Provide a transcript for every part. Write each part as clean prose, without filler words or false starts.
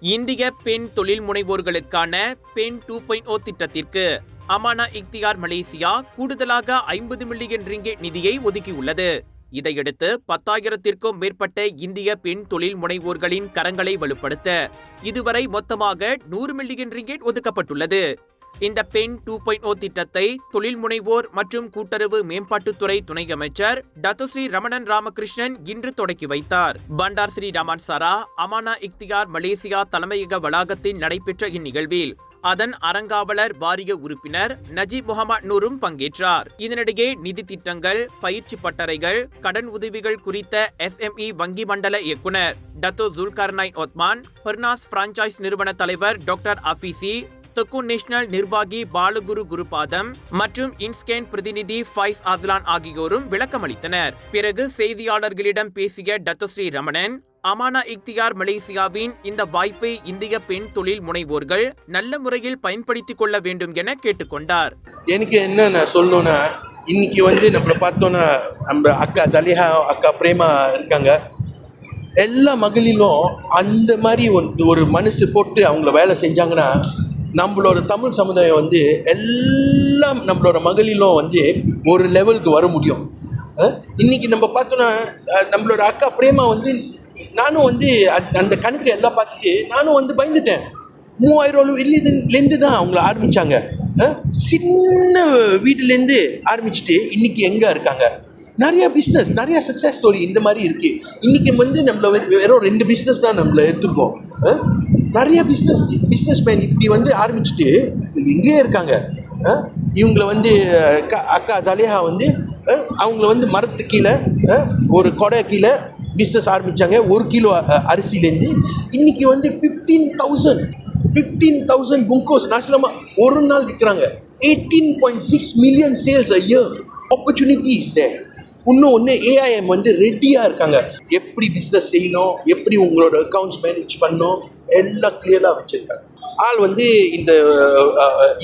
இந்திய பெண் தொழில் முனைவோர்களுக்கான பெண் 2.0 திட்டத்திற்கு அமானா இக்தியார் மலேசியா கூடுதலாக 50 மில்லியன் ரிங்கெட் நிதியை ஒதுக்கியுள்ளது. இதையடுத்து 10,000த்திற்கும் மேற்பட்ட இந்திய பெண் தொழில் முனைவோர்களின் கரங்களை வலுப்படுத்த இதுவரை மொத்தமாக 100 மில்லியன் ரிங்கெட் ஒதுக்கப்பட்டுள்ளது. இந்த பெண் 2.0 திட்டத்தை தொழில் முனைவோர் மற்றும் கூட்டுறவு மேம்பாட்டுத்துறை துணை அமைச்சர் டத்தோஸ்ரீ ரமணன் ராமகிருஷ்ணன் இன்று தொடக்கி வைத்தார். பண்டார் ஸ்ரீ ராமன்சாரா அமானா இக்தியார் மலேசியா தலைமையக வளாகத்தில் நடைபெற்ற இந்நிகழ்வில் அதன் அறங்காவலர் வாரிய உறுப்பினர் நஜீப் முகமது நூரும் பங்கேற்றார். இதனிடையே நிதி திட்டங்கள், பயிற்சி பட்டறைகள், கடன் உதவிகள் குறித்த SME வங்கி மண்டல இயக்குனர் டத்தோ ஜுல்கர்னைன் ஒத்மான், பெர்னாஸ் பிரான்சைஸ் நிறுவன தலைவர் டாக்டர் அஃபீசி, தெக்கு நேஷனல் நிர்வாகி பாலகுரு குருபாதம் மற்றும் இன்ஸ்கேன் பிரதிநிதி ஃபைஸ் அஸ்லான் ஆகியோரும் விளக்கமளித்தனர். பிறகு செய்தியாளர்களிடம் பேசிய டத்தோஸ்ரீ ரமணன், அமானா இக்தியார் மலேசியாவின் இந்த வாய்ப்பை இந்திய பெண் தொழில் முனைவோர்கள் நல்ல முறையில் பயன்படுத்திக் கொள்ள வேண்டும் என கேட்டுக்கொண்டார். எனக்கு என்ன சொல்லணும்னா, இன்னைக்கு நம்மள பார்த்தோன்னா நம்ம அக்கா ஜலிஹா, அக்கா பிரேமா இருக்காங்க. எல்லா மகளிலும் அந்த மாதிரி ஒரு மனசு போட்டு அவங்கள வேலை செஞ்சாங்கன்னா நம்மளோட தமிழ் சமுதாயம் எல்லாம் நம்மளோட மகளிலும் ஒரு லெவலுக்கு வர முடியும். இன்னைக்கு நம்ம பார்த்தோன்னா நம்மளோட அக்கா பிரேமா நானும் அந்த கணக்கு எல்லாம் பார்த்துட்டு நானும் பயந்துட்டேன். 3000 வெளியிலேருந்து தான் அவங்கள ஆரம்பித்தாங்க. சின்ன வீட்டிலேருந்து ஆரம்பிச்சுட்டு இன்னைக்கு எங்கே இருக்காங்க. நிறைய பிஸ்னஸ், நிறைய சக்ஸஸ் ஸ்டோரி இந்த மாதிரி இருக்குது. இன்றைக்கி நம்மளை வெறும் 2 பிஸ்னஸ் தான் நம்மளை எடுத்துருக்கோம். நிறைய பிஸ்னஸ் மேன் இப்படி ஆரம்பிச்சுட்டு இப்போ எங்கேயே இருக்காங்க. இவங்களை அக்கா ஜலிஹா அவங்கள மரத்து கீழே ஒரு கொடை கீழே பிஸ்னஸ் ஆரம்பித்தாங்க. 1 கிலோ அரிசிலேருந்து இன்றைக்கி 15,000 புங்கோஸ் நாசிலமாக ஒரு நாள் விற்கிறாங்க. 18.6 million sales a year. Opportunity is there. இன்னொன்று AIM ரெடியாக இருக்காங்க. எப்படி பிஸ்னஸ் செய்யணும், எப்படி உங்களோட அக்கௌண்ட்ஸ் மேனேஜ் பண்ணணும் எல்லாம் கிளியராக வச்சுருக்காங்க. ஆள் இந்த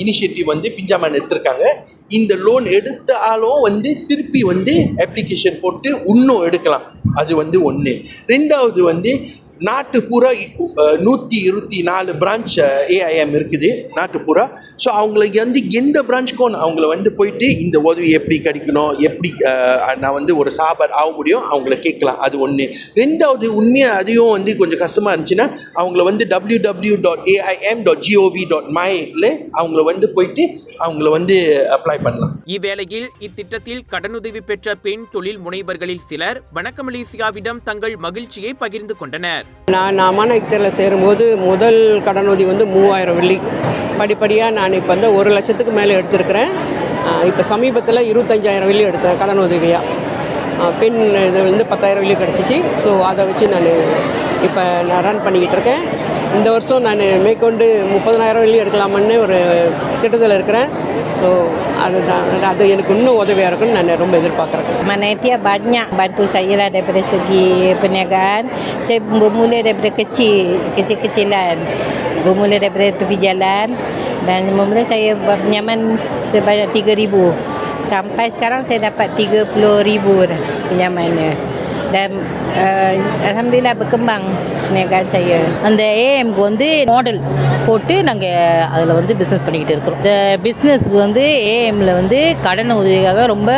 இனிஷியேட்டிவ் பிஞ்சாமன் எடுத்திருக்காங்க. இந்த லோன் எடுத்த ஆளும் திருப்பி அப்ளிகேஷன் போட்டு இன்னும் எடுக்கலாம். அது ஒன்று. ரெண்டாவது நாட்டு பூரா 124 பிரான்ச் AIM இருக்குது நாட்டு பூரா. ஸோ அவங்களுக்கு எந்த பிரான்ச்சுக்கும் அவங்கள போயிட்டு இந்த உதவி எப்படி கிடைக்கணும், எப்படி நான் ஒரு சாபர் ஆக முடியும் அவங்கள கேட்கலாம். அது ஒன்று. ரெண்டாவது உண்மையாக அதையும் கொஞ்சம் கஷ்டமாக இருந்துச்சுன்னா அவங்கள www.aim.gov.my அவங்கள போயிட்டு அவங்கள அப்ளை பண்ணலாம். இவ்வேளையில் இத்திட்டத்தில் கடனுதவி பெற்ற பெண் தொழில் முனைவர்களில் சிலர் வணக்க மலேசியாவிடம் தங்கள் மகிழ்ச்சியை பகிர்ந்து கொண்டனர். நான் அமானா இக்தியாரில் சேரும்போது முதல் கடனுதவி 3000 வெள்ளி. படிப்படியாக நான் இப்போ 1 லட்சத்துக்கு மேலே எடுத்திருக்கிறேன். இப்போ சமீபத்தில் 25,000 வெள்ளி எடுத்தேன் கடன் உதவியாக. பெண் இது 10,000 வெள்ளி கிடச்சிச்சு. ஸோ அதை வச்சு இப்போ நான் ரன் பண்ணிக்கிட்டு இருக்கேன். இந்த வருஷம் நான் மேற்கொண்டு 30,000 வெள்ளி எடுக்கலாமன்னு ஒரு திட்டத்தில் இருக்கிறேன். ஸோ அது எனக்கு இன்னும் உதவியாக இருக்குன்னு நான் ரொம்ப எதிர்பார்க்குறேன். Manatia banyak bantu saya lah daripada segi perniagaan. Saya bermula daripada kecil-kecilan. Bermula daripada tepi jalan dan mula saya buat pinjaman sebanyak 3,000. Sampai sekarang saya dapat 30,000 dah pinjamannya. Dan alhamdulillah berkembang perniagaan saya. அந்த ஏஎம்க்கு model போட்டு நாங்கள் அதில் business பண்ணிக்கிட்டு இருக்கிறோம். இந்த பிஸ்னஸ்க்கு ஏஎம்மில் கடன் உதவிக்காக ரொம்ப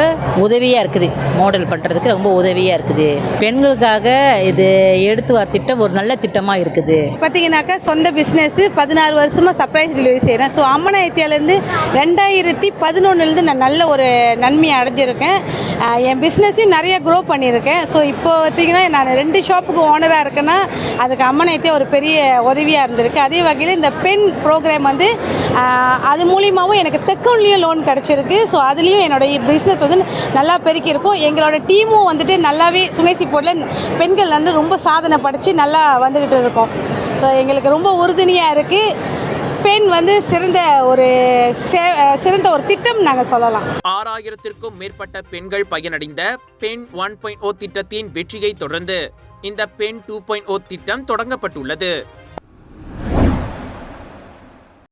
உதவியாக இருக்குது. மாடல் பண்ணுறதுக்கு ரொம்ப உதவியாக இருக்குது. பெண்களுக்காக இது எடுத்து வர திட்டம் ஒரு நல்ல திட்டமாக இருக்குது. பார்த்தீங்கன்னாக்கா சொந்த பிஸ்னஸ் 16 வருஷமாக சர்ப்ரைஸ் டெலிவரி செய்கிறேன். ஸோ அமானா இக்தியார்லேருந்து 2011 நான் நல்ல ஒரு நன்மையை அடைஞ்சிருக்கேன். என் பிஸ்னஸையும் நிறைய க்ரோ பண்ணியிருக்கேன். ஸோ இப்போ பார்த்தீங்கன்னா நான் 2 ஷாப்புக்கு ஓனராக இருக்கேன்னா அதுக்கு அமானா இக்தியார் ஒரு பெரிய உதவியாக இருந்திருக்கு. அதே வகையில் இந்த பெண் ப்ரோக்ராம் அது மூலியமாகவும் எனக்கு தெக்கோன்லேயும் லோன் கிடச்சிருக்கு. ஸோ அதுலேயும் என்னோடய பிஸ்னஸ் நல்லா பெருக்கியிருக்கும். எங்களோட டீமும் நல்லாவே சுங்கை போர்ட்டில் பெண்கள் ரொம்ப சாதனை படித்து நல்லா வந்துக்கிட்டு இருக்கோம். ஸோ எங்களுக்கு ரொம்ப உறுதுணையாக இருக்குது. பெண் சிறந்த ஒரு திட்டம் நாங்கள் சொல்லலாம். 6,000த்திற்கும் மேற்பட்ட பெண்கள் பயனடைந்த பெண் 1.0 திட்டத்தின் வெற்றியை தொடர்ந்து இந்த பெண் 2.0 திட்டம் தொடங்கப்பட்டுள்ளது.